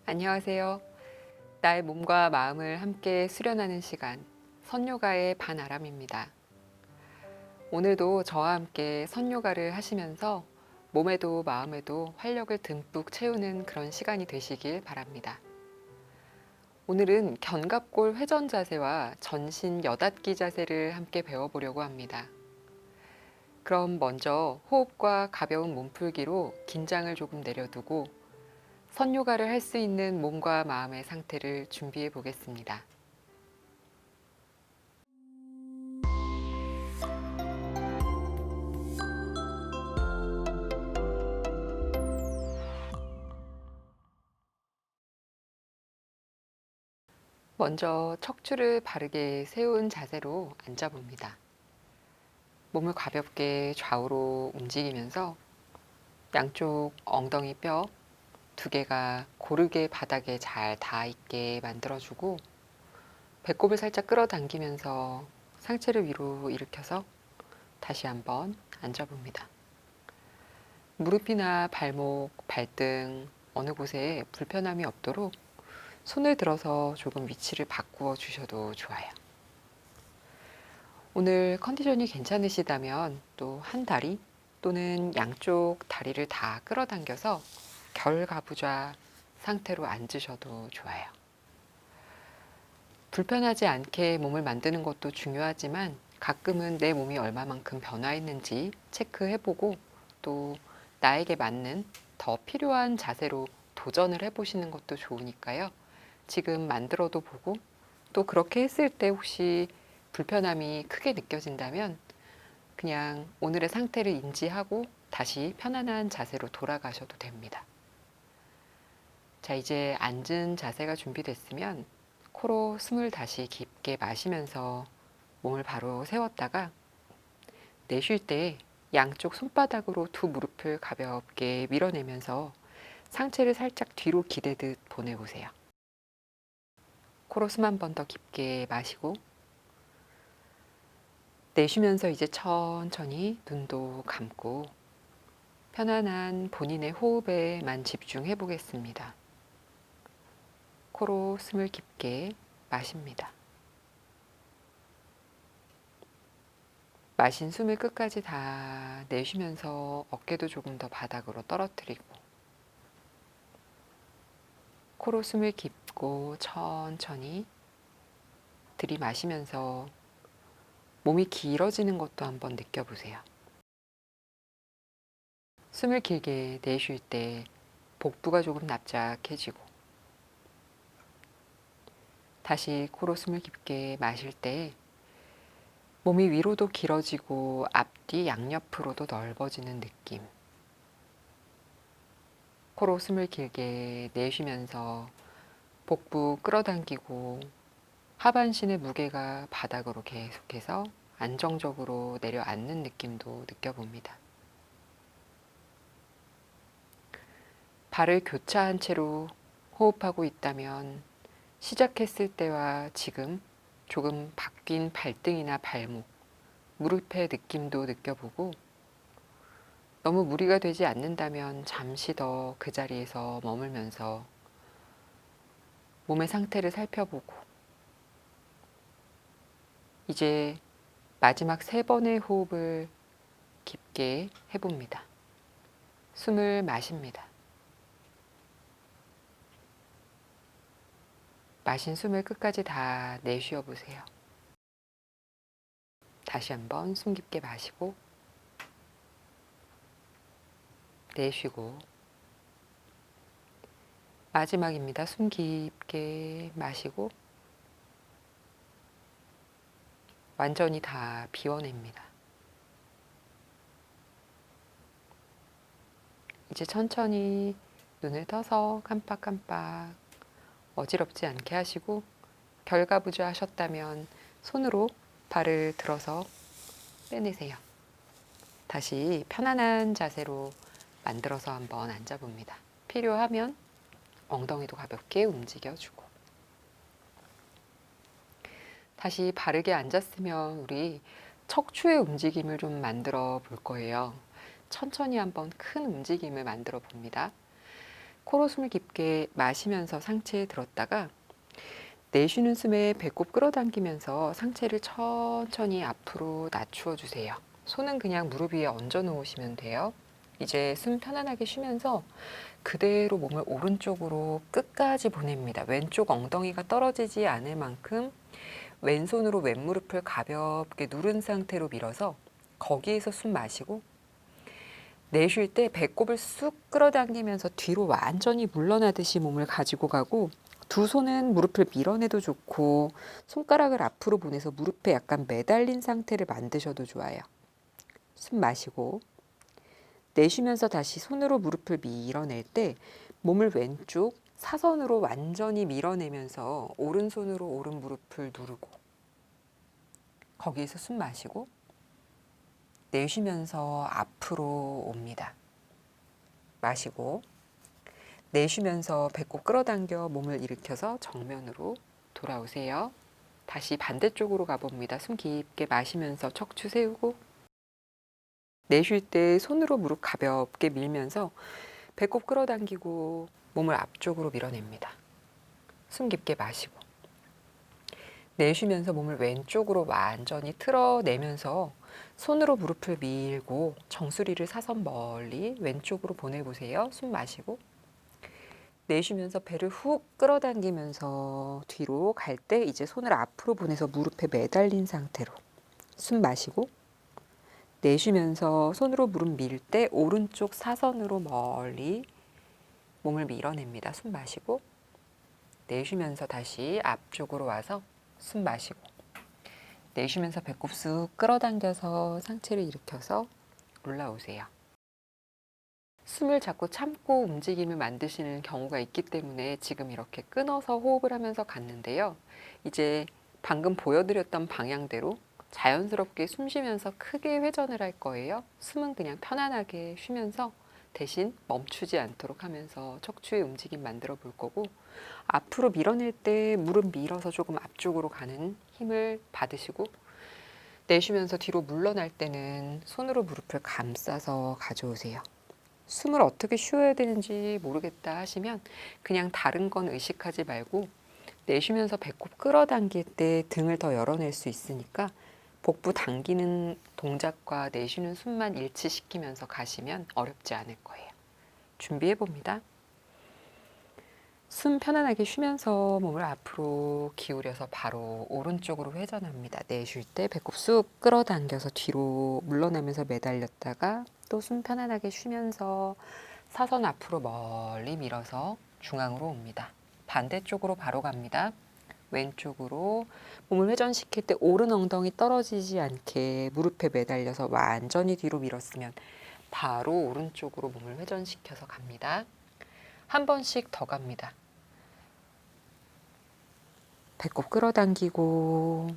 안녕하세요. 나의 몸과 마음을 함께 수련하는 시간, 선요가의 반아람입니다. 오늘도 저와 함께 선요가를 하시면서 몸에도 마음에도 활력을 듬뿍 채우는 그런 시간이 되시길 바랍니다. 오늘은 견갑골 회전 자세와 전신 여닫기 자세를 함께 배워보려고 합니다. 그럼 먼저 호흡과 가벼운 몸풀기로 긴장을 조금 내려두고 선요가를 할 수 있는 몸과 마음의 상태를 준비해 보겠습니다. 먼저 척추를 바르게 세운 자세로 앉아봅니다. 몸을 가볍게 좌우로 움직이면서 양쪽 엉덩이 뼈 두 개가 고르게 바닥에 잘 닿아 있게 만들어주고 배꼽을 살짝 끌어당기면서 상체를 위로 일으켜서 다시 한번 앉아봅니다. 무릎이나 발목, 발등 어느 곳에 불편함이 없도록 손을 들어서 조금 위치를 바꾸어 주셔도 좋아요. 오늘 컨디션이 괜찮으시다면 또 한 다리 또는 양쪽 다리를 다 끌어당겨서 결가부좌 상태로 앉으셔도 좋아요. 불편하지 않게 몸을 만드는 것도 중요하지만 가끔은 내 몸이 얼마만큼 변화했는지 체크해보고 또 나에게 맞는 더 필요한 자세로 도전을 해보시는 것도 좋으니까요. 지금 만들어도 보고 또 그렇게 했을 때 혹시 불편함이 크게 느껴진다면 그냥 오늘의 상태를 인지하고 다시 편안한 자세로 돌아가셔도 됩니다. 자, 이제 앉은 자세가 준비됐으면 코로 숨을 다시 깊게 마시면서 몸을 바로 세웠다가 내쉴 때 양쪽 손바닥으로 두 무릎을 가볍게 밀어내면서 상체를 살짝 뒤로 기대듯 보내보세요. 코로 숨 한 번 더 깊게 마시고 내쉬면서 이제 천천히 눈도 감고 편안한 본인의 호흡에만 집중해 보겠습니다. 코로 숨을 깊게 마십니다. 마신 숨을 끝까지 다 내쉬면서 어깨도 조금 더 바닥으로 떨어뜨리고 코로 숨을 깊고 천천히 들이마시면서 몸이 길어지는 것도 한번 느껴보세요. 숨을 길게 내쉴 때 복부가 조금 납작해지고 다시 코로 숨을 깊게 마실 때 몸이 위로도 길어지고 앞뒤 양옆으로도 넓어지는 느낌. 코로 숨을 길게 내쉬면서 복부 끌어당기고 하반신의 무게가 바닥으로 계속해서 안정적으로 내려앉는 느낌도 느껴봅니다. 발을 교차한 채로 호흡하고 있다면 시작했을 때와 지금 조금 바뀐 발등이나 발목, 무릎의 느낌도 느껴보고 너무 무리가 되지 않는다면 잠시 더 그 자리에서 머물면서 몸의 상태를 살펴보고 이제 마지막 3번의 호흡을 깊게 해봅니다. 숨을 마십니다. 마신 숨을 끝까지 다 내쉬어 보세요. 다시 한번 숨 깊게 마시고 내쉬고 마지막입니다. 숨 깊게 마시고 완전히 다 비워냅니다. 이제 천천히 눈을 떠서 깜빡깜빡 어지럽지 않게 하시고 결가부좌 하셨다면 손으로 발을 들어서 빼내세요. 다시 편안한 자세로 만들어서 한번 앉아봅니다. 필요하면 엉덩이도 가볍게 움직여주고 다시 바르게 앉았으면 우리 척추의 움직임을 좀 만들어 볼 거예요. 천천히 한번 큰 움직임을 만들어 봅니다. 코로 숨을 깊게 마시면서 상체에 들었다가 내쉬는 숨에 배꼽 끌어당기면서 상체를 천천히 앞으로 낮추어 주세요. 손은 그냥 무릎 위에 얹어 놓으시면 돼요. 이제 숨 편안하게 쉬면서 그대로 몸을 오른쪽으로 끝까지 보냅니다. 왼쪽 엉덩이가 떨어지지 않을 만큼 왼손으로 왼무릎을 가볍게 누른 상태로 밀어서 거기에서 숨 마시고 내쉴 때 배꼽을 쑥 끌어당기면서 뒤로 완전히 물러나듯이 몸을 가지고 가고 두 손은 무릎을 밀어내도 좋고 손가락을 앞으로 보내서 무릎에 약간 매달린 상태를 만드셔도 좋아요. 숨 마시고 내쉬면서 다시 손으로 무릎을 밀어낼 때 몸을 왼쪽 사선으로 완전히 밀어내면서 오른손으로 오른 무릎을 누르고 거기에서 숨 마시고 내쉬면서 앞으로 옵니다. 마시고 내쉬면서 배꼽 끌어당겨 몸을 일으켜서 정면으로 돌아오세요. 다시 반대쪽으로 가봅니다. 숨 깊게 마시면서 척추 세우고 내쉴 때 손으로 무릎 가볍게 밀면서 배꼽 끌어당기고 몸을 앞쪽으로 밀어냅니다. 숨 깊게 마시고 내쉬면서 몸을 왼쪽으로 완전히 틀어내면서 손으로 무릎을 밀고 정수리를 사선 멀리 왼쪽으로 보내보세요. 숨 마시고 내쉬면서 배를 훅 끌어당기면서 뒤로 갈 때 이제 손을 앞으로 보내서 무릎에 매달린 상태로 숨 마시고 내쉬면서 손으로 무릎 밀 때 오른쪽 사선으로 멀리 몸을 밀어냅니다. 숨 마시고 내쉬면서 다시 앞쪽으로 와서 숨 마시고 내쉬면서 배꼽 쑥 끌어당겨서 상체를 일으켜서 올라오세요. 숨을 자꾸 참고 움직임을 만드시는 경우가 있기 때문에 지금 이렇게 끊어서 호흡을 하면서 갔는데요. 이제 방금 보여드렸던 방향대로 자연스럽게 숨 쉬면서 크게 회전을 할 거예요. 숨은 그냥 편안하게 쉬면서 대신 멈추지 않도록 하면서 척추의 움직임 만들어 볼 거고 앞으로 밀어낼 때 무릎 밀어서 조금 앞쪽으로 가는 힘을 받으시고 내쉬면서 뒤로 물러날 때는 손으로 무릎을 감싸서 가져오세요. 숨을 어떻게 쉬어야 되는지 모르겠다 하시면 그냥 다른 건 의식하지 말고 내쉬면서 배꼽 끌어당길 때 등을 더 열어낼 수 있으니까 복부 당기는 동작과 내쉬는 숨만 일치시키면서 가시면 어렵지 않을 거예요. 준비해 봅니다. 숨 편안하게 쉬면서 몸을 앞으로 기울여서 바로 오른쪽으로 회전합니다. 내쉴 때 배꼽 쑥 끌어당겨서 뒤로 물러나면서 매달렸다가 또 숨 편안하게 쉬면서 사선 앞으로 멀리 밀어서 중앙으로 옵니다. 반대쪽으로 바로 갑니다. 왼쪽으로 몸을 회전시킬 때 오른 엉덩이 떨어지지 않게 무릎에 매달려서 완전히 뒤로 밀었으면 바로 오른쪽으로 몸을 회전시켜서 갑니다. 한 번씩 더 갑니다. 배꼽 끌어당기고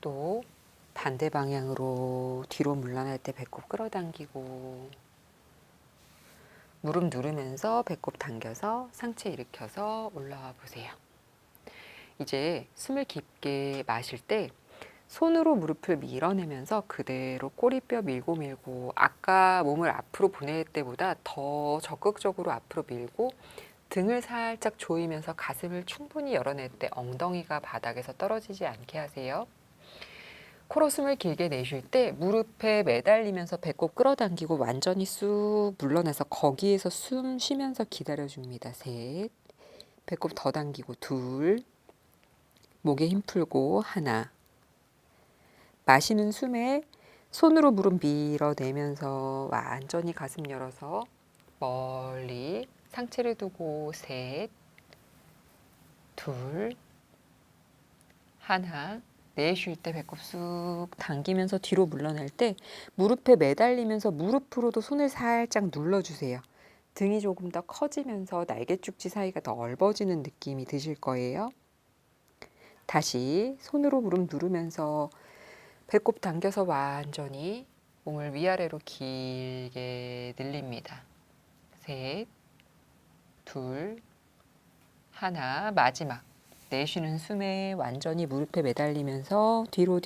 또 반대 방향으로 뒤로 물러날 때 배꼽 끌어당기고 무릎 누르면서 배꼽 당겨서 상체 일으켜서 올라와 보세요. 이제 숨을 깊게 마실 때 손으로 무릎을 밀어내면서 그대로 꼬리뼈 밀고 밀고 아까 몸을 앞으로 보낼 때보다 더 적극적으로 앞으로 밀고 등을 살짝 조이면서 가슴을 충분히 열어낼 때 엉덩이가 바닥에서 떨어지지 않게 하세요. 코로 숨을 길게 내쉴 때 무릎에 매달리면서 배꼽 끌어당기고 완전히 쑥 물러나서 거기에서 숨 쉬면서 기다려줍니다. 셋, 배꼽 더 당기고 둘, 목에 힘 풀고 하나. 마시는 숨에 손으로 무릎 밀어내면서 완전히 가슴 열어서 멀리 상체를 두고 셋, 둘, 하나. 내쉴 때 배꼽 쑥 당기면서 뒤로 물러날 때 무릎에 매달리면서 무릎으로도 손을 살짝 눌러주세요. 등이 조금 더 커지면서 날개축지 사이가 더 넓어지는 느낌이 드실 거예요. 다시 손으로 무릎 누르면서 배꼽 당겨서 완전히 몸을 위아래로 길게 늘립니다. 셋, 둘, 하나. 마지막. 내쉬는 숨에 완전히 무릎에 매달리면서 뒤로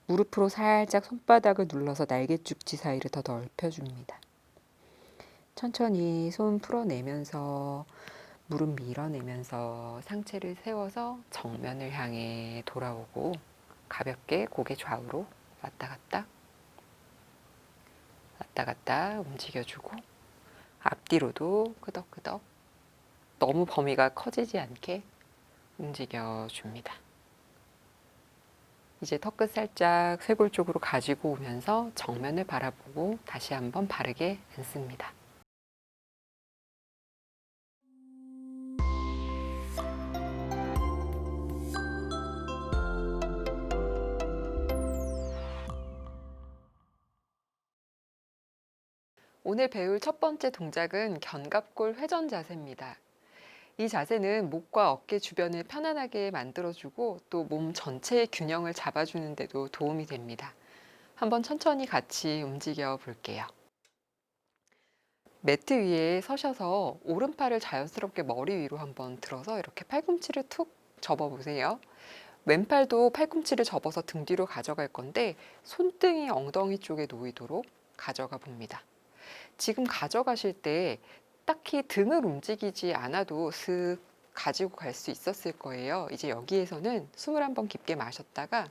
무릎으로 살짝 손바닥을 눌러서 날개축지 사이를 더 넓혀줍니다. 천천히 손 풀어내면서 무릎 밀어내면서 상체를 세워서 정면을 향해 돌아오고 가볍게 고개 좌우로 왔다 갔다 움직여주고 앞뒤로도 끄덕끄덕 너무 범위가 커지지 않게 움직여줍니다. 이제 턱끝 살짝 쇄골 쪽으로 가지고 오면서 정면을 바라보고 다시 한번 바르게 앉습니다. 오늘 배울 첫 번째 동작은 견갑골 회전 자세입니다. 이 자세는 목과 어깨 주변을 편안하게 만들어주고 또 몸 전체의 균형을 잡아주는 데도 도움이 됩니다. 한번 천천히 같이 움직여 볼게요. 매트 위에 서셔서 오른팔을 자연스럽게 머리 위로 한번 들어서 이렇게 팔꿈치를 툭 접어 보세요. 왼팔도 팔꿈치를 접어서 등 뒤로 가져갈 건데 손등이 엉덩이 쪽에 놓이도록 가져가 봅니다. 지금 가져가실 때 딱히 등을 움직이지 않아도 슥 가지고 갈 수 있었을 거예요. 이제 여기에서는 숨을 한번 깊게 마셨다가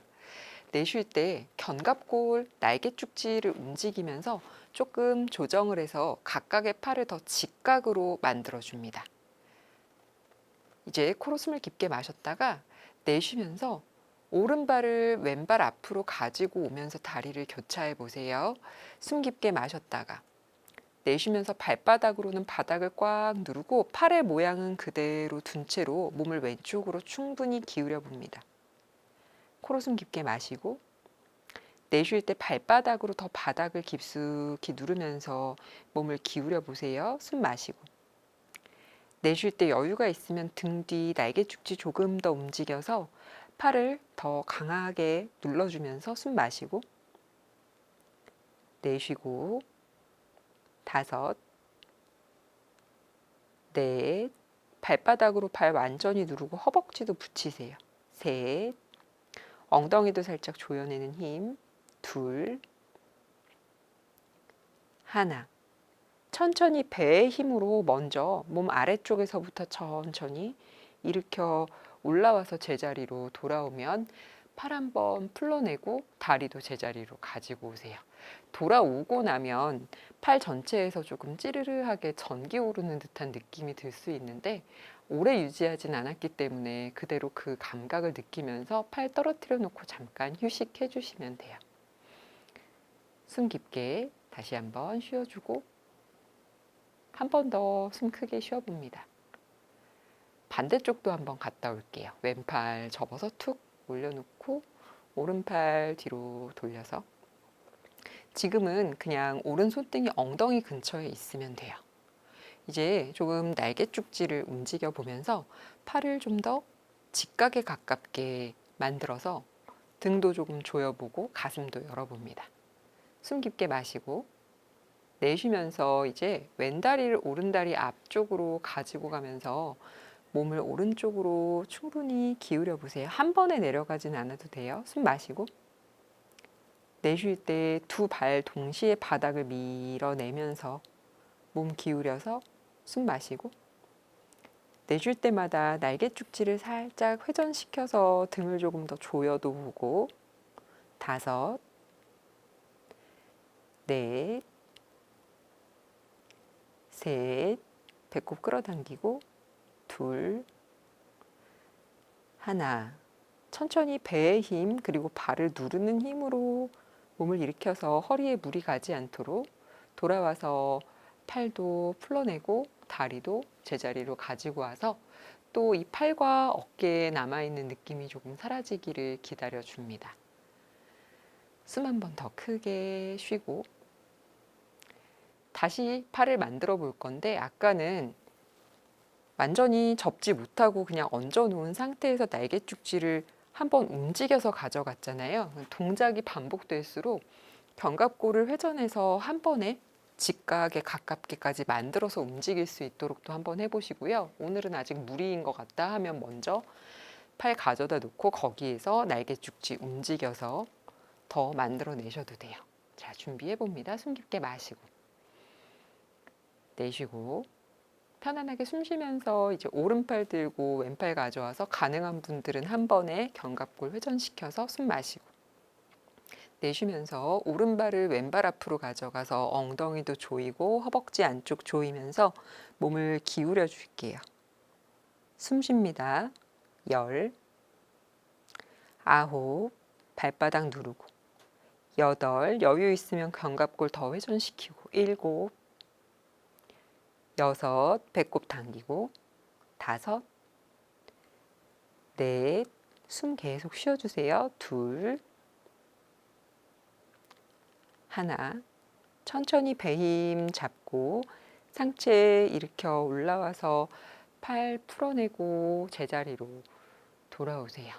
내쉴 때 견갑골 날개 축지를 움직이면서 조금 조정을 해서 각각의 팔을 더 직각으로 만들어 줍니다. 이제 코로 숨을 깊게 마셨다가 내쉬면서 오른발을 왼발 앞으로 가지고 오면서 다리를 교차해 보세요. 숨 깊게 마셨다가 내쉬면서 발바닥으로는 바닥을 꽉 누르고 팔의 모양은 그대로 둔 채로 몸을 왼쪽으로 충분히 기울여 봅니다. 코로 숨 깊게 마시고 내쉴 때 발바닥으로 더 바닥을 깊숙이 누르면서 몸을 기울여 보세요. 숨 마시고 내쉴 때 여유가 있으면 등 뒤 날개 축지 조금 더 움직여서 팔을 더 강하게 눌러주면서 숨 마시고 내쉬고 다섯, 넷, 발바닥으로 발 완전히 누르고 허벅지도 붙이세요. 셋, 엉덩이도 살짝 조여내는 힘. 둘, 하나. 천천히 배의 힘으로 먼저 몸 아래쪽에서부터 천천히 일으켜 올라와서 제자리로 돌아오면 팔 한번 풀러내고 다리도 제자리로 가지고 오세요. 돌아오고 나면 팔 전체에서 조금 찌르르하게 전기 오르는 듯한 느낌이 들 수 있는데 오래 유지하진 않았기 때문에 그대로 그 감각을 느끼면서 팔 떨어뜨려 놓고 잠깐 휴식해 주시면 돼요. 숨 깊게 다시 한번 쉬어주고 한 번 더 숨 크게 쉬어봅니다. 반대쪽도 한번 갔다 올게요. 왼팔 접어서 툭 올려놓고 오른팔 뒤로 돌려서 지금은 그냥 오른 손등이 엉덩이 근처에 있으면 돼요. 이제 조금 날개 축지를 움직여 보면서 팔을 좀 더 직각에 가깝게 만들어서 등도 조금 조여보고 가슴도 열어봅니다. 숨 깊게 마시고 내쉬면서 이제 왼다리를 오른다리 앞쪽으로 가지고 가면서 몸을 오른쪽으로 충분히 기울여 보세요. 한 번에 내려가진 않아도 돼요. 숨 마시고 내쉴 때 두 발 동시에 바닥을 밀어내면서 몸 기울여서 숨 마시고 내쉴 때마다 날개 축지를 살짝 회전시켜서 등을 조금 더 조여도 보고 다섯, 넷, 셋, 배꼽 끌어당기고 둘, 하나. 천천히 배의 힘 그리고 발을 누르는 힘으로 몸을 일으켜서 허리에 무리 가지 않도록 돌아와서 팔도 풀어내고 다리도 제자리로 가지고 와서 또 이 팔과 어깨에 남아있는 느낌이 조금 사라지기를 기다려 줍니다. 숨 한 번 더 크게 쉬고 다시 팔을 만들어 볼 건데 아까는 완전히 접지 못하고 그냥 얹어 놓은 상태에서 날개 축지를 한번 움직여서 가져갔잖아요. 동작이 반복될수록 견갑골을 회전해서 한 번에 직각에 가깝게까지 만들어서 움직일 수 있도록 또 한번 해보시고요. 오늘은 아직 무리인 것 같다 하면 먼저 팔 가져다 놓고 거기에서 날개 축지 움직여서 더 만들어 내셔도 돼요. 자, 준비해 봅니다. 숨 깊게 마시고 내쉬고 편안하게 숨 쉬면서 이제 오른팔 들고 왼팔 가져와서 가능한 분들은 한 번에 견갑골 회전시켜서 숨 마시고 내쉬면서 오른발을 왼발 앞으로 가져가서 엉덩이도 조이고 허벅지 안쪽 조이면서 몸을 기울여 줄게요. 숨 쉽니다. 10, 9, 발바닥 누르고 8, 여유 있으면 견갑골 더 회전시키고 7, 6, 배꼽 당기고 5, 4, 숨 계속 쉬어주세요. 2, 1, 천천히 배힘 잡고 상체 일으켜 올라와서 팔 풀어내고 제자리로 돌아오세요.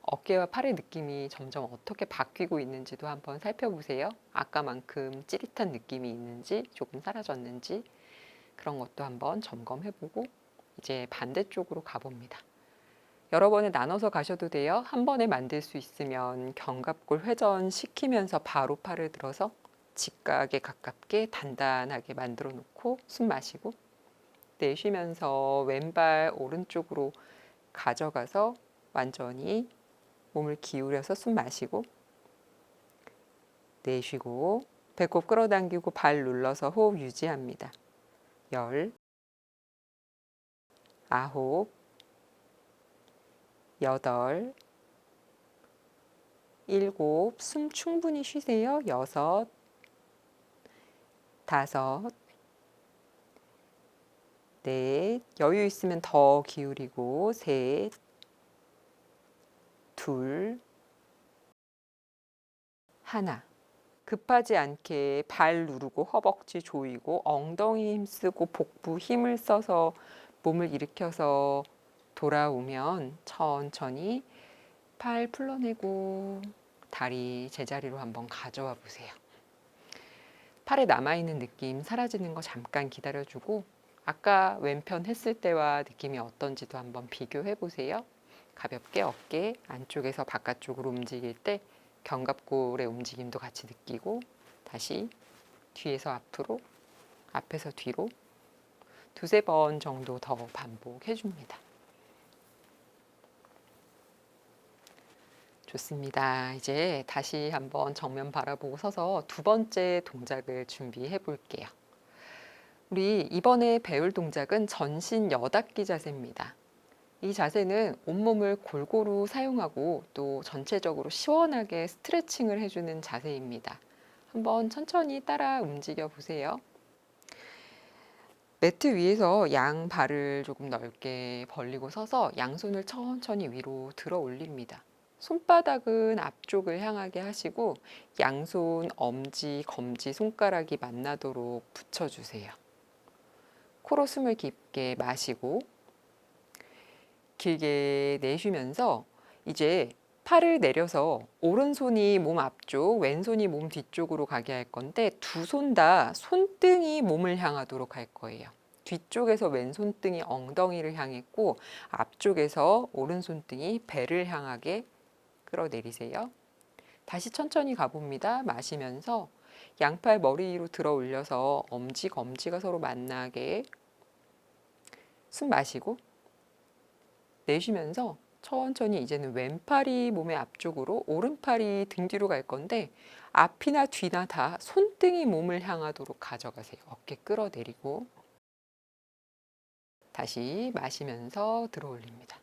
어깨와 팔의 느낌이 점점 어떻게 바뀌고 있는지도 한번 살펴보세요. 아까만큼 찌릿한 느낌이 있는지 조금 사라졌는지 그런 것도 한번 점검해보고 이제 반대쪽으로 가봅니다. 여러 번에 나눠서 가셔도 돼요. 한 번에 만들 수 있으면 견갑골 회전 시키면서 바로 팔을 들어서 직각에 가깝게 단단하게 만들어 놓고 숨 마시고 내쉬면서 왼발 오른쪽으로 가져가서 완전히 몸을 기울여서 숨 마시고 내쉬고 배꼽 끌어당기고 발 눌러서 호흡 유지합니다. 10, 9, 8, 7, 숨 충분히 쉬세요. 6, 5, 넷, 여유 있으면 더 기울이고 셋, 둘, 하나. 급하지 않게 발 누르고 허벅지 조이고 엉덩이 힘쓰고 복부 힘을 써서 몸을 일으켜서 돌아오면 천천히 팔 풀러내고 다리 제자리로 한번 가져와 보세요. 팔에 남아있는 느낌 사라지는 거 잠깐 기다려주고 아까 왼편 했을 때와 느낌이 어떤지도 한번 비교해 보세요. 가볍게 어깨 안쪽에서 바깥쪽으로 움직일 때 견갑골의 움직임도 같이 느끼고 다시 뒤에서 앞으로 앞에서 뒤로 두세 번 정도 더 반복해 줍니다. 좋습니다. 이제 다시 한번 정면 바라보고 서서 두 번째 동작을 준비해 볼게요. 우리 이번에 배울 동작은 전신 여닫기 자세입니다. 이 자세는 온몸을 골고루 사용하고 또 전체적으로 시원하게 스트레칭을 해주는 자세입니다. 한번 천천히 따라 움직여 보세요. 매트 위에서 양 발을 조금 넓게 벌리고 서서 양손을 천천히 위로 들어 올립니다. 손바닥은 앞쪽을 향하게 하시고 양손 엄지, 검지, 손가락이 만나도록 붙여주세요. 코로 숨을 깊게 마시고 길게 내쉬면서 이제 팔을 내려서 오른손이 몸 앞쪽, 왼손이 몸 뒤쪽으로 가게 할 건데 두 손 다 손등이 몸을 향하도록 할 거예요. 뒤쪽에서 왼손등이 엉덩이를 향했고 앞쪽에서 오른손등이 배를 향하게 끌어내리세요. 다시 천천히 가봅니다. 마시면서 양팔 머리 위로 들어 올려서 엄지, 검지가 서로 만나게 숨 마시고 내쉬면서 천천히 이제는 왼팔이 몸의 앞쪽으로 오른팔이 등 뒤로 갈 건데 앞이나 뒤나 다 손등이 몸을 향하도록 가져가세요. 어깨 끌어내리고 다시 마시면서 들어 올립니다.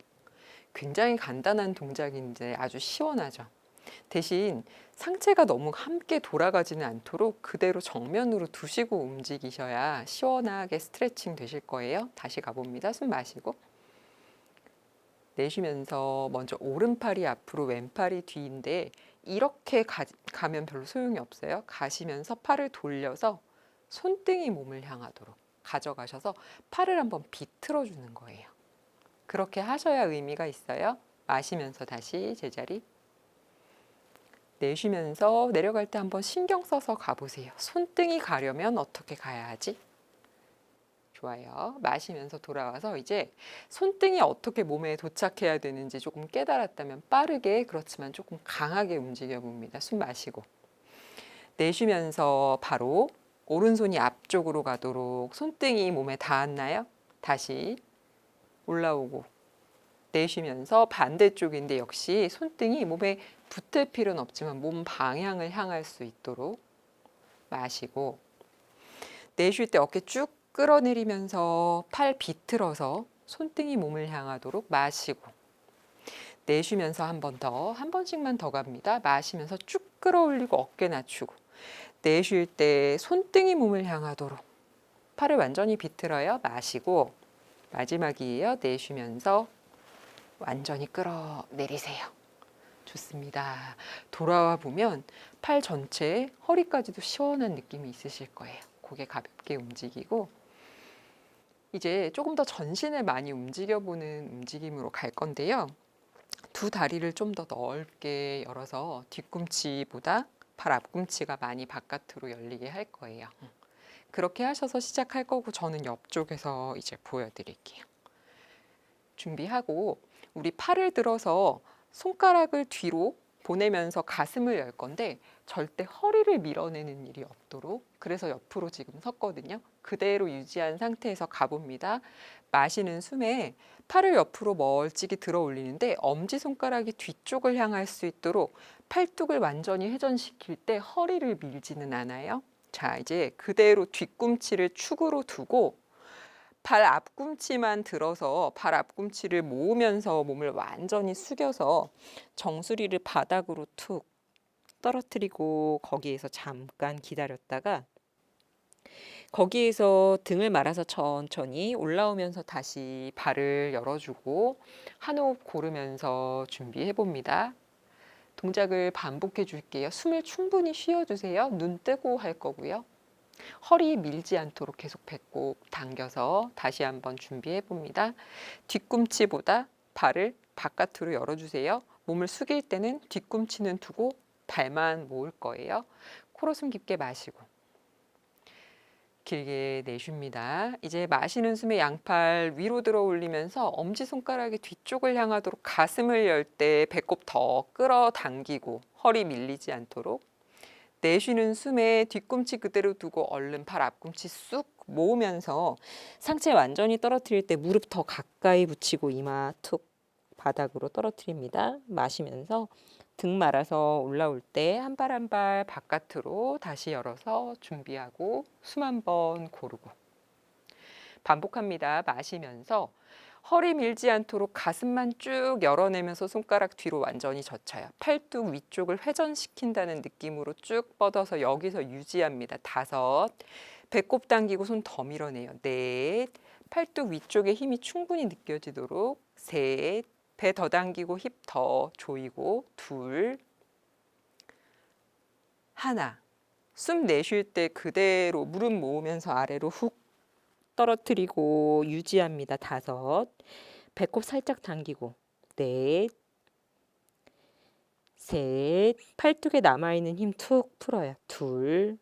굉장히 간단한 동작인데 아주 시원하죠. 대신 상체가 너무 함께 돌아가지는 않도록 그대로 정면으로 두시고 움직이셔야 시원하게 스트레칭 되실 거예요. 다시 가봅니다. 숨 마시고 내쉬면서 먼저 오른팔이 앞으로 왼팔이 뒤인데 이렇게 가면 별로 소용이 없어요. 가시면서 팔을 돌려서 손등이 몸을 향하도록 가져가셔서 팔을 한번 비틀어 주는 거예요. 그렇게 하셔야 의미가 있어요. 마시면서 다시 제자리. 내쉬면서 내려갈 때 한번 신경 써서 가보세요. 손등이 가려면 어떻게 가야 하지? 좋아요. 마시면서 돌아와서 이제 손등이 어떻게 몸에 도착해야 되는지 조금 깨달았다면 빠르게 그렇지만 조금 강하게 움직여 봅니다. 숨 마시고 내쉬면서 바로 오른손이 앞쪽으로 가도록. 손등이 몸에 닿았나요? 다시 올라오고 내쉬면서 반대쪽인데 역시 손등이 몸에 붙을 필요는 없지만 몸 방향을 향할 수 있도록 마시고, 내쉴 때 어깨 쭉 끌어내리면서 팔 비틀어서 손등이 몸을 향하도록 마시고, 내쉬면서 한 번 더, 한 번씩만 더 갑니다. 마시면서 쭉 끌어올리고 어깨 낮추고, 내쉴 때 손등이 몸을 향하도록 팔을 완전히 비틀어요. 마시고, 마지막이에요. 내쉬면서 완전히 끌어내리세요. 좋습니다. 돌아와 보면 팔 전체, 허리까지도 시원한 느낌이 있으실 거예요. 고개 가볍게 움직이고, 이제 조금 더 전신을 많이 움직여보는 움직임으로 갈 건데요. 두 다리를 좀 더 넓게 열어서 뒤꿈치보다 발 앞꿈치가 많이 바깥으로 열리게 할 거예요. 그렇게 하셔서 시작할 거고, 저는 옆쪽에서 이제 보여드릴게요. 준비하고 우리 팔을 들어서 손가락을 뒤로 보내면서 가슴을 열 건데 절대 허리를 밀어내는 일이 없도록, 그래서 옆으로 지금 섰거든요. 그대로 유지한 상태에서 가봅니다. 마시는 숨에 팔을 옆으로 멀찍이 들어 올리는데 엄지손가락이 뒤쪽을 향할 수 있도록 팔뚝을 완전히 회전시킬 때 허리를 밀지는 않아요. 자, 이제 그대로 뒤꿈치를 축으로 두고 발 앞꿈치만 들어서 발 앞꿈치를 모으면서 몸을 완전히 숙여서 정수리를 바닥으로 툭 떨어뜨리고 거기에서 잠깐 기다렸다가 거기에서 등을 말아서 천천히 올라오면서 다시 발을 열어주고 한 호흡 고르면서 준비해 봅니다. 동작을 반복해 줄게요. 숨을 충분히 쉬어주세요. 눈 뜨고 할 거고요. 허리 밀지 않도록 계속 배꼽 당겨서 다시 한번 준비해 봅니다. 뒤꿈치보다 발을 바깥으로 열어주세요. 몸을 숙일 때는 뒤꿈치는 두고 발만 모을 거예요. 코로 숨 깊게 마시고 길게 내쉽니다. 이제 마시는 숨에 양팔 위로 들어 올리면서 엄지손가락이 뒤쪽을 향하도록 가슴을 열 때 배꼽 더 끌어당기고 허리 밀리지 않도록, 내쉬는 숨에 뒤꿈치 그대로 두고 얼른 팔 앞꿈치 쑥 모으면서 상체 완전히 떨어뜨릴 때 무릎 더 가까이 붙이고 이마 툭 바닥으로 떨어뜨립니다. 마시면서 등 말아서 올라올 때 한 발 한 발 바깥으로 다시 열어서 준비하고 숨 한 번 고르고 반복합니다. 마시면서 허리 밀지 않도록 가슴만 쭉 열어내면서 손가락 뒤로 완전히 젖혀요. 팔뚝 위쪽을 회전시킨다는 느낌으로 쭉 뻗어서 여기서 유지합니다. 5, 배꼽 당기고 손 더 밀어내요. 4, 팔뚝 위쪽에 힘이 충분히 느껴지도록. 3, 배 더 당기고 힙 더 조이고. 2, 1. 숨 내쉴 때 그대로 무릎 모으면서 아래로 훅 떨어뜨리고 유지합니다. 5, 배꼽 살짝 당기고. 4, 셋, 팔뚝에 남아있는 힘 툭 풀어요. 2,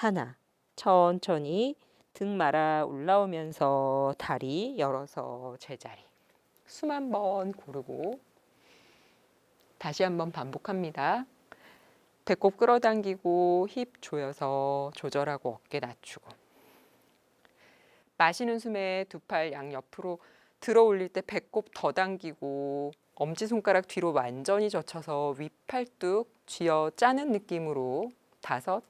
1. 천천히 등 말아 올라오면서 다리 열어서 제자리. 숨 한 번 고르고 다시 한번 반복합니다. 배꼽 끌어당기고 힙 조여서 조절하고 어깨 낮추고, 마시는 숨에 두 팔 양옆으로 들어 올릴 때 배꼽 더 당기고 엄지손가락 뒤로 완전히 젖혀서 윗팔뚝 쥐어 짜는 느낌으로. 5,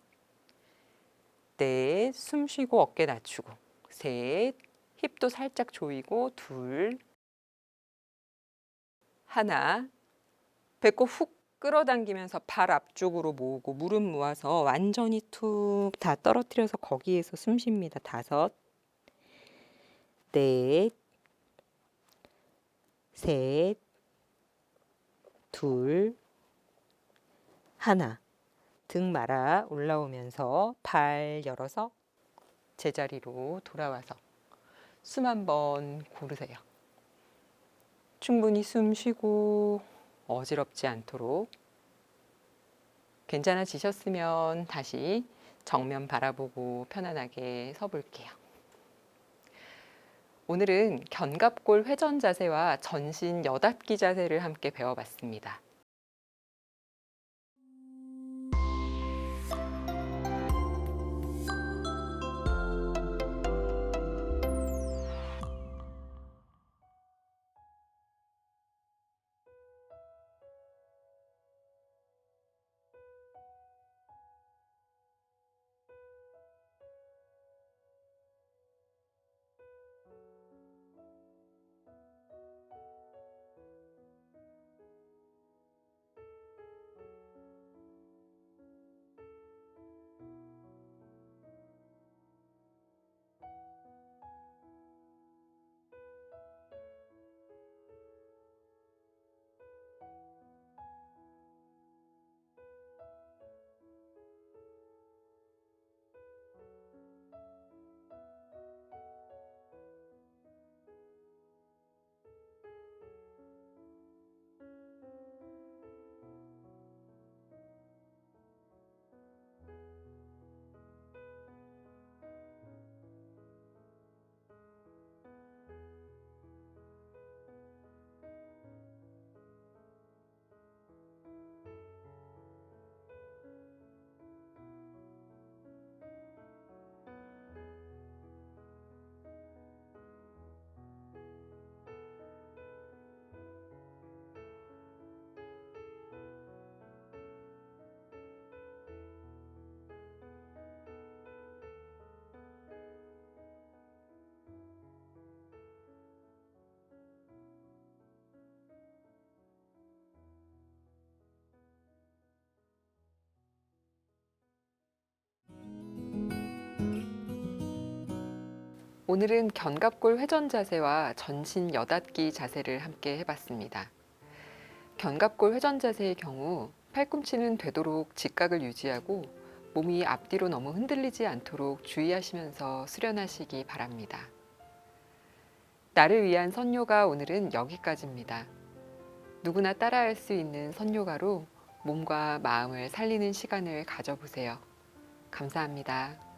4, 숨 쉬고 어깨 낮추고. 3, 힙도 살짝 조이고. 2, 1, 배꼽 훅 끌어당기면서 발 앞쪽으로 모으고 무릎 모아서 완전히 툭 다 떨어뜨려서 거기에서 숨 쉽니다. 5, 4, 셋, 2, 1. 등 말아 올라오면서 발 열어서 제자리로 돌아와서 숨 한 번 고르세요. 충분히 숨 쉬고 어지럽지 않도록. 괜찮아지셨으면 다시 정면 바라보고 편안하게 서 볼게요. 오늘은 견갑골 회전 자세와 전신 여닫기 자세를 함께 배워봤습니다. 오늘은 견갑골 회전 자세와 전신 여닫기 자세를 함께 해봤습니다. 견갑골 회전 자세의 경우 팔꿈치는 되도록 직각을 유지하고 몸이 앞뒤로 너무 흔들리지 않도록 주의하시면서 수련하시기 바랍니다. 나를 위한 선요가 오늘은 여기까지입니다. 누구나 따라할 수 있는 선요가로 몸과 마음을 살리는 시간을 가져보세요. 감사합니다.